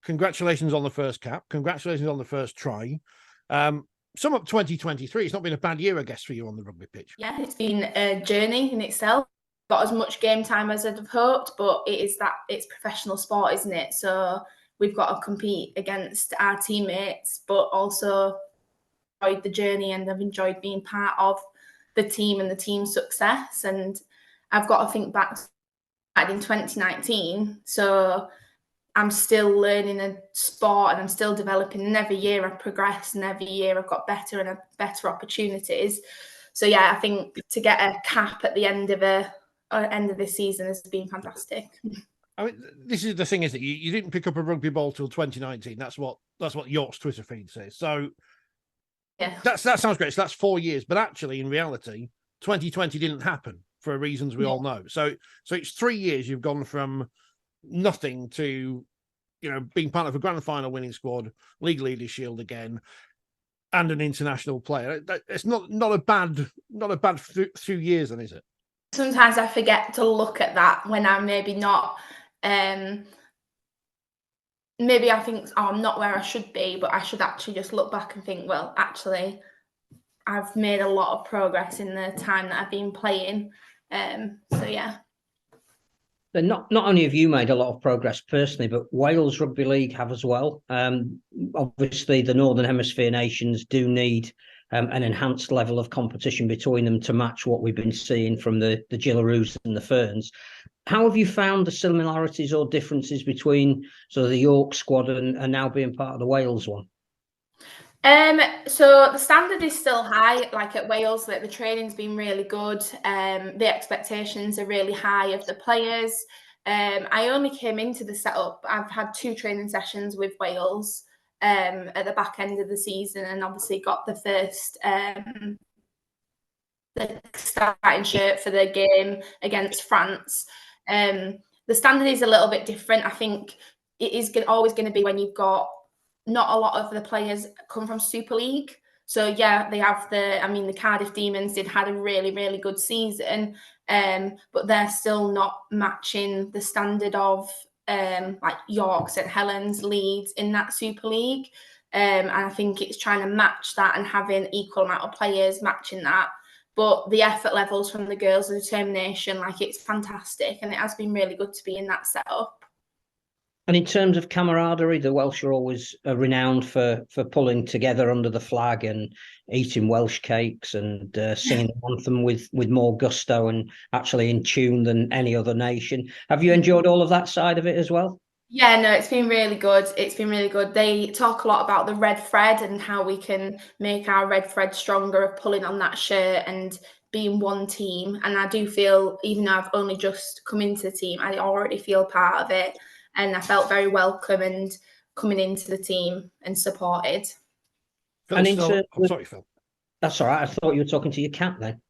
congratulations on the first cap. Congratulations on the first try. Sum up 2023. It's not been a bad year, I guess, for you on the rugby pitch. Yeah, it's been a journey in itself. Got as much game time as I'd have hoped, but it's professional sport, isn't it? So we've got to compete against our teammates, but also enjoyed the journey, and I've enjoyed being part of the team and the team's success. And I've got to think back in 2019. So I'm still learning a sport and I'm still developing, and every year I've progressed and every year I've got better and better opportunities. So yeah, I think to get a cap at the end of this season has been fantastic. I mean, this is the thing, is that you didn't pick up a rugby ball till 2019. That's what York's Twitter feed says. So yeah, that sounds great. So that's 4 years, but actually, in reality, 2020 didn't happen for reasons we all know. So it's 3 years you've gone from nothing to, being part of a grand final winning squad, League Leaders Shield again, and an international player. It's not a bad few years, then, is it? Sometimes I forget to look at that when I'm maybe not. Maybe I think, I'm not where I should be, but I should actually just look back and think, well, actually, I've made a lot of progress in the time that I've been playing. So yeah. But not only have you made a lot of progress personally, but Wales Rugby League have as well. Obviously, the Northern Hemisphere nations do need an enhanced level of competition between them to match what we've been seeing from the Gillaroos and the Ferns. How have you found the similarities or differences between sort of the York squad and now being part of the Wales one? So the standard is still high, like at Wales, that the training's been really good. The expectations are really high of the players. I only came into the setup, I've had 2 training sessions with Wales at the back end of the season, and obviously got the first the starting shirt for the game against France. The standard is a little bit different. I think it is always going to be when you've got not a lot of the players come from Super League. So yeah, they have the Cardiff Demons had a really, really good season, but they're still not matching the standard of like York, St Helens, Leeds in that Super League. And I think it's trying to match that and having equal amount of players matching that. But the effort levels from the girls, the determination, it's fantastic. And it has been really good to be in that setup. And in terms of camaraderie, the Welsh are always renowned for pulling together under the flag and eating Welsh cakes and singing the anthem with more gusto and actually in tune than any other nation. Have you enjoyed all of that side of it as well? Yeah, no, it's been really good. It's been really good. They talk a lot about the red thread and how we can make our red thread stronger of pulling on that shirt and being one team. And I do feel, even though I've only just come into the team, I already feel part of it. And I felt very welcome and coming into the team and supported. I'm sorry, Phil. That's all right. I thought you were talking to your cat then.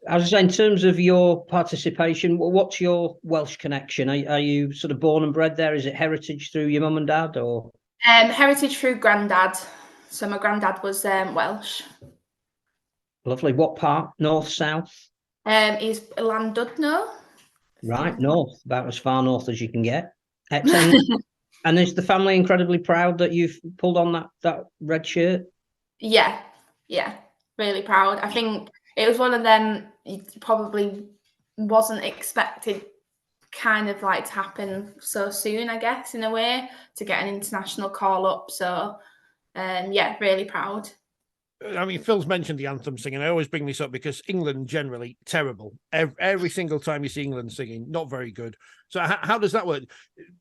I was saying, in terms of your participation, what's your Welsh connection? Are you sort of born and bred there? Is it heritage through your mum and dad, or? Heritage through granddad. So my granddad was Welsh. Lovely. What part? North, south? He's Llandudno. Right, north, about as far north as you can get. Excellent. And is the family incredibly proud that you've pulled on that red shirt? Yeah, really proud. I think it was one of them you probably wasn't expected kind of to happen so soon, I guess, in a way, to get an international call up. So, yeah, really proud. I mean, Phil's mentioned the anthem singing. I always bring this up because England generally terrible. Every single time you see England singing, not very good. So how does that work?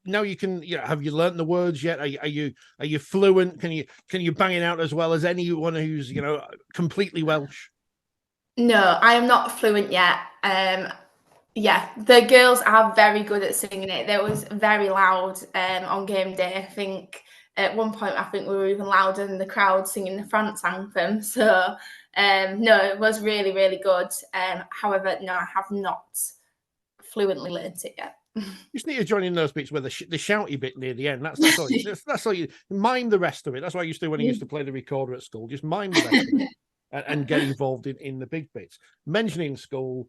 Now you can, have you learnt the words yet? Are you fluent? Can you bang it out as well as anyone who's completely Welsh? No, I am not fluent yet. Yeah, the girls are very good at singing it. They was very loud on game day. I think at one point, we were even louder than the crowd singing the France anthem. So, no, it was really, really good. However, no, I have not fluently learnt it yet. You just need to join in those bits where the shouty bit near the end. That's all. That's all you mime the rest of it. That's what I used to do when I used to play the recorder at school. Just mime the rest of it and get involved in the big bits. Mentioning school,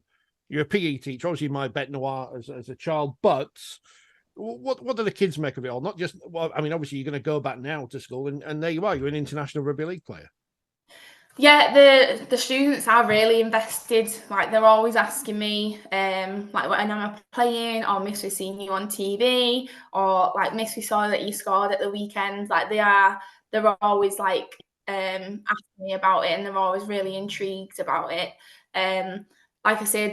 you're a PE teacher, obviously my bête noire as a child, but What do the kids make of it all? Not just, well, I mean, obviously you're going to go back now to school, and there you are, you're an international rugby league player. Yeah, the students are really invested. Like, they're always asking me, like, when I'm playing, or Miss, we've seen you on TV, or like, Miss, we saw that you scored at the weekend. Like, they're always like asking me about it, and they're always really intrigued about it. Like I say,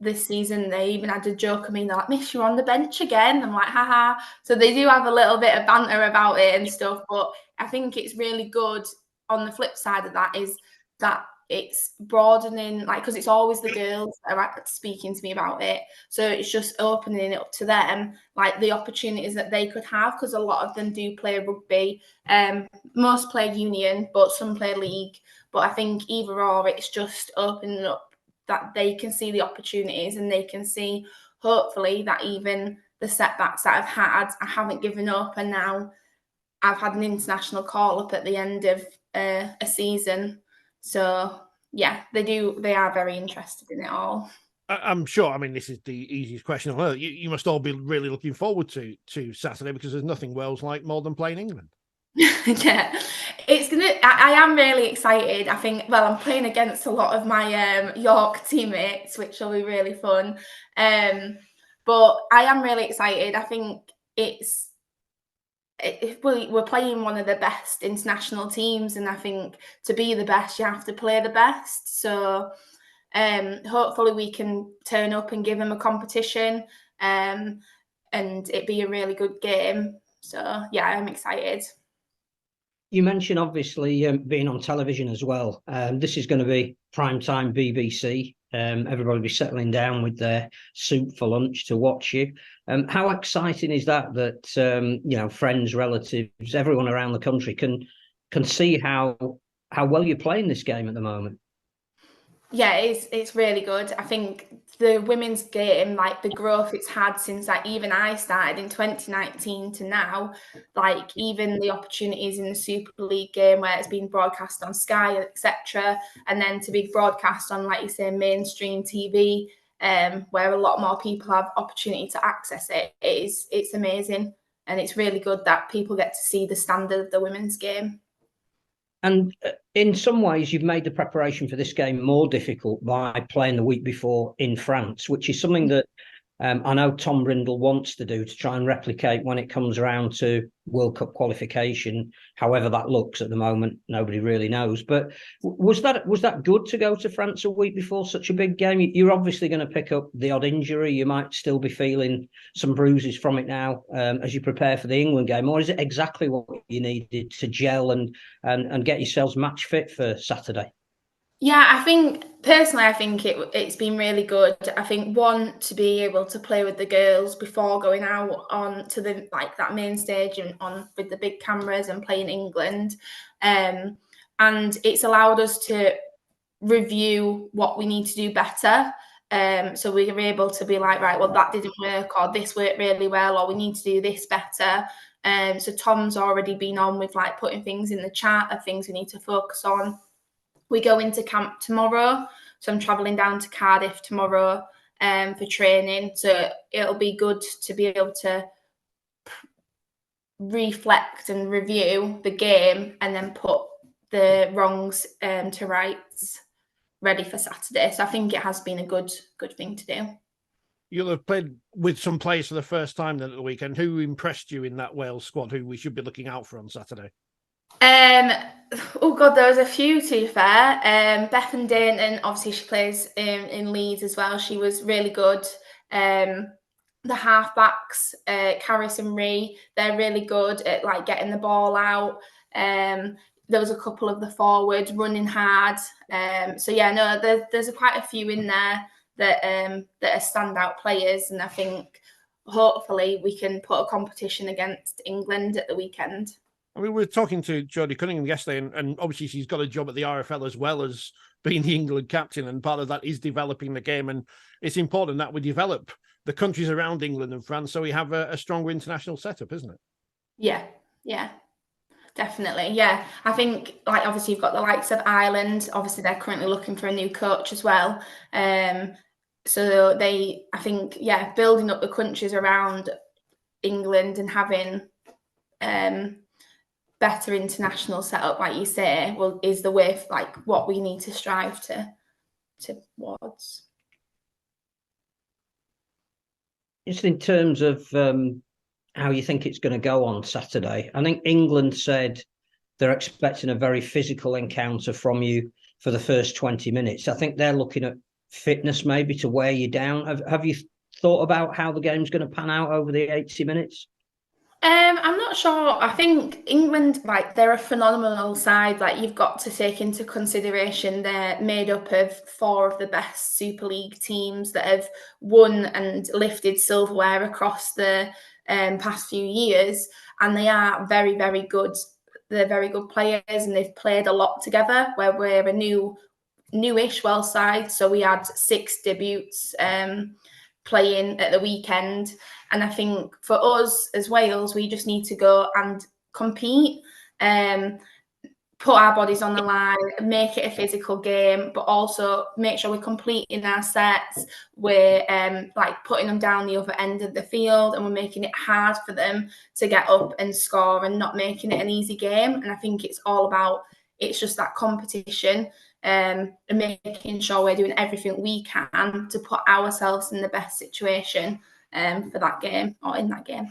this season, they even had a joke of me. They're like, Miss, you're on the bench again. I'm like, haha. So they do have a little bit of banter about it and stuff, but I think it's really good. On the flip side of that is that it's broadening, like, because it's always the girls that are speaking to me about it. So it's just opening it up to them, like the opportunities that they could have, because a lot of them do play rugby. Most play union, but some play league. But I think either or, it's just opening up that they can see the opportunities, and they can see, hopefully, that even the setbacks that I've had, I haven't given up, and now I've had an international call up at the end of a season. So yeah, they are very interested in it all. I'm sure. I mean, this is the easiest question on earth. You must all be really looking forward to Saturday, because there's nothing Wales like more than playing England. Yeah, I am really excited. I think, well, I'm playing against a lot of my York teammates, which will be really fun. But I am really excited. I think we're playing one of the best international teams, and I think to be the best, you have to play the best. So hopefully we can turn up and give them a competition, and it be a really good game. So yeah, I'm excited. You mentioned, obviously, being on television as well. This is going to be primetime BBC. Everybody will be settling down with their soup for lunch to watch you. How exciting is that? That friends, relatives, everyone around the country can see how well you're playing this game at the moment. Yeah, it's really good. I think the women's game, like the growth it's had since even I started in 2019 to now, like even the opportunities in the Super League game where it's been broadcast on Sky, etc., and then to be broadcast on, like you say, mainstream TV, where a lot more people have opportunity to access it. It's amazing, and it's really good that people get to see the standard of the women's game. And in some ways, you've made the preparation for this game more difficult by playing the week before in France, which is something that I know Tom Brindle wants to do, to try and replicate when it comes around to World Cup qualification. However that looks at the moment, nobody really knows. But was that good to go to France a week before such a big game? You're obviously going to pick up the odd injury. You might still be feeling some bruises from it now as you prepare for the England game. Or is it exactly what you needed to gel and get yourselves match fit for Saturday? Yeah, I think personally, I think it's been really good. I think, one, to be able to play with the girls before going out on to the that main stage and on with the big cameras and playing England, and it's allowed us to review what we need to do better. So we were able to be like, right, well, that didn't work, or this worked really well, or we need to do this better. So Tom's already been on with putting things in the chat of things we need to focus on. We go into camp tomorrow, so I'm travelling down to Cardiff tomorrow for training. So it'll be good to be able to reflect and review the game, and then put the wrongs to rights, ready for Saturday. So I think it has been a good thing to do. You'll have played with some players for the first time then at the weekend. Who impressed you in that Wales squad, who we should be looking out for on Saturday? Oh God, there was a few, to be fair. Bethan Dainton, obviously she plays in Leeds as well. She was really good. The halfbacks, Caris and Ree, they're really good at getting the ball out. There was a couple of the forwards running hard. So yeah, no, there's quite a few in there that are standout players, and I think hopefully we can put a competition against England at the weekend. I mean, we were talking to Jodie Cunningham yesterday, and obviously she's got a job at the RFL as well as being the England captain, and part of that is developing the game. And it's important that we develop the countries around England and France so we have a stronger international setup, isn't it? Yeah, definitely. Yeah, I think obviously you've got the likes of Ireland. Obviously they're currently looking for a new coach as well. So I think building up the countries around England and having better international setup, like you say, is the way, like what we need to strive towards. Just in terms of how you think it's going to go on Saturday, I think England said they're expecting a very physical encounter from you for the first 20 minutes. I think they're looking at fitness maybe to wear you down. Have you thought about how the game's going to pan out over the 80 minutes? I'm not sure. I think England, like, they're a phenomenal side. Like, you've got to take into consideration they're made up of 4 of the best Super League teams that have won and lifted silverware across the past few years, and they are very, very good. They're very good players, and they've played a lot together. Where we're a newish Welsh side, so we had 6 debuts playing at the weekend. And I think for us as Wales, we just need to go and compete, put our bodies on the line, make it a physical game, but also make sure we're completing our sets. We're like putting them down the other end of the field, and we're making it hard for them to get up and score, and not making it an easy game. And I think it's all about, it's just that competition, and making sure we're doing everything we can to put ourselves in the best situation for that game, or in that game.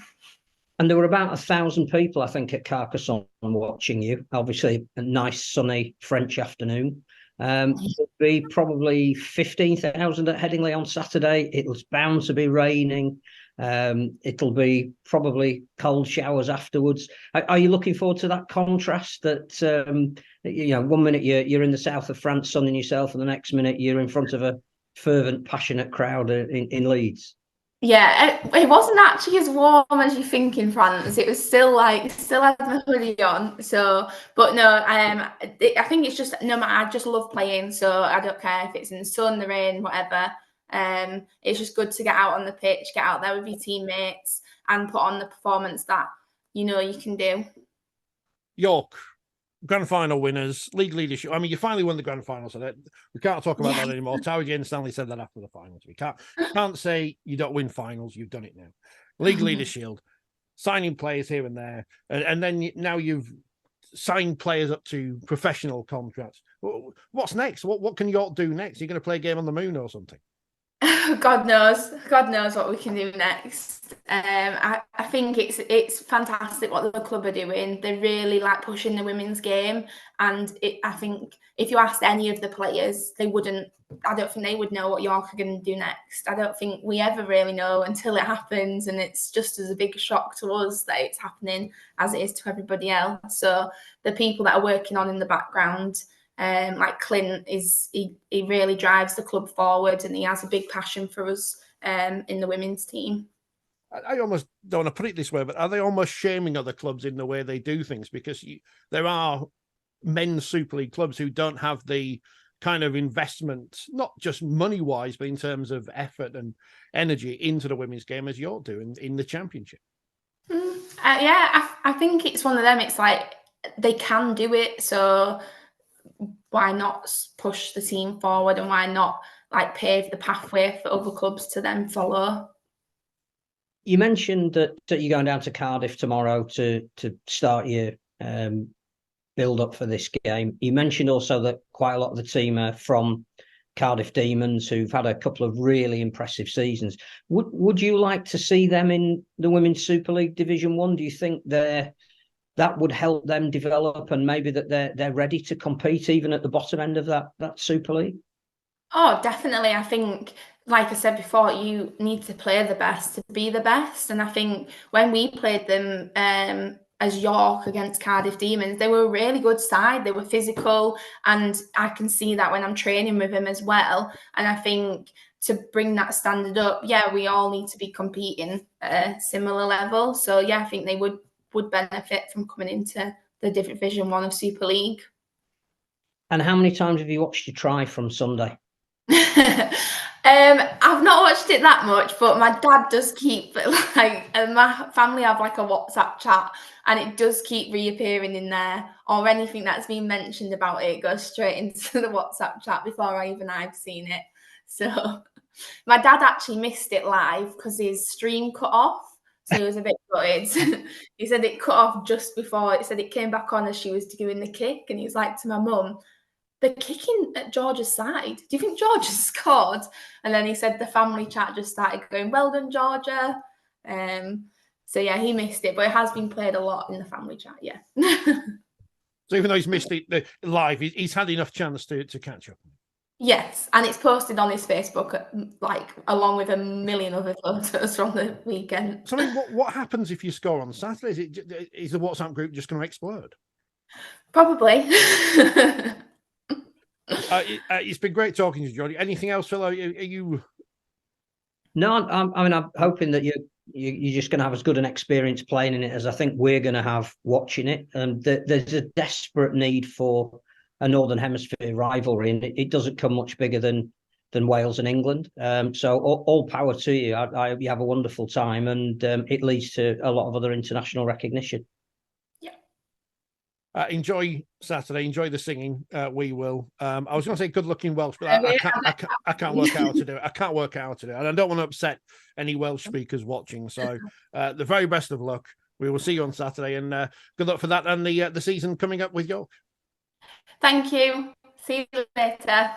And there were about 1,000 people, I think, at Carcassonne watching you. Obviously, a nice sunny French afternoon. There'll be probably 15,000 at Headingley on Saturday. It was bound to be raining. It'll be probably cold showers afterwards. Are you looking forward to that contrast? That 1 minute you're in the south of France sunning yourself, and the next minute you're in front of a fervent, passionate crowd in Leeds. Yeah, it wasn't actually as warm as you think in France. It was still had my hoodie on. So, but no, I think it's just, no matter, I just love playing. So I don't care if it's in the sun, the rain, whatever. It's just good to get out on the pitch, get out there with your teammates, and put on the performance that you can do. York, grand final winners, league leadership. I mean, you finally won the grand final, so that we can't talk about that anymore. Towie Jane Stanley said that after the finals. We can't say you don't win finals. You've done it now. League leader shield, signing players here and there, and then now you've signed players up to professional contracts. What's next? What can York do next? You're going to play a game on the moon or something? God knows what we can do next. I think it's fantastic what the club are doing. They're really like pushing the women's game, and I think if you asked any of the players, I don't think they would know what York are going to do next. I don't think we ever really know until it happens, and it's just as a big shock to us that it's happening as it is to everybody else. So the people that are working on in the background, like Clint, he really drives the club forward, and he has a big passion for us in the women's team. I almost don't want to put it this way, but are they almost shaming other clubs in the way they do things? Because there are men's Super League clubs who don't have the kind of investment, not just money-wise, but in terms of effort and energy into the women's game as York do in the Championship. I think it's one of them. It's like they can do it, so why not push the team forward, and why not like pave the pathway for other clubs to then follow? You mentioned that you're going down to Cardiff tomorrow to start your build up for this game. You mentioned also that quite a lot of the team are from Cardiff Demons, who've had a couple of really impressive seasons. Would you like to see them in the Women's Super League Division 1? Do you think that would help them develop, and maybe that they're ready to compete even at the bottom end of that Super League? Oh, definitely. I think, like I said before, you need to play the best to be the best. And I think when we played them as York against Cardiff Demons, they were a really good side. They were physical, and I can see that when I'm training with them as well. And I think to bring that standard up, we all need to be competing at a similar level. So I think they would benefit from coming into the Division 1 of Super League. And how many times have you watched your try from Sunday? I've not watched it that much, but my dad does keep my family have like a WhatsApp chat, and it does keep reappearing in there, or anything that's been mentioned about it goes straight into the WhatsApp chat before I've seen it. So my dad actually missed it live because his stream cut off. So he was a bit gutted. He said it cut off just before. It said it came back on as she was doing the kick, and he was like to my mum, "They're kicking at George's side. Do you think George has scored?" And then he said the family chat just started going, "Well done, Georgia." So yeah, he missed it, but it has been played a lot in the family chat. Yeah. So even though he's missed it live, he's had enough chance to catch up. Yes, and it's posted on his Facebook, like along with a million other photos from the weekend. So I mean, what happens if you score on Saturday? Is the WhatsApp group just going to explode? Probably. It's been great talking to you, Jordy. Anything else, Phil? Are you? No, I'm hoping that you're just going to have as good an experience playing in it as I think we're going to have watching it. There's a desperate need for a Northern Hemisphere rivalry, and it doesn't come much bigger than Wales and England. So all power to you. You have a wonderful time, and it leads to a lot of other international recognition. Enjoy Saturday. Enjoy the singing. We will. I was going to say good luck in Welsh, but I can't work out how to do it. I can't work out how to do it, and I don't want to upset any Welsh speakers watching. So, the very best of luck. We will see you on Saturday, and good luck for that and the season coming up with York. Thank you. See you later.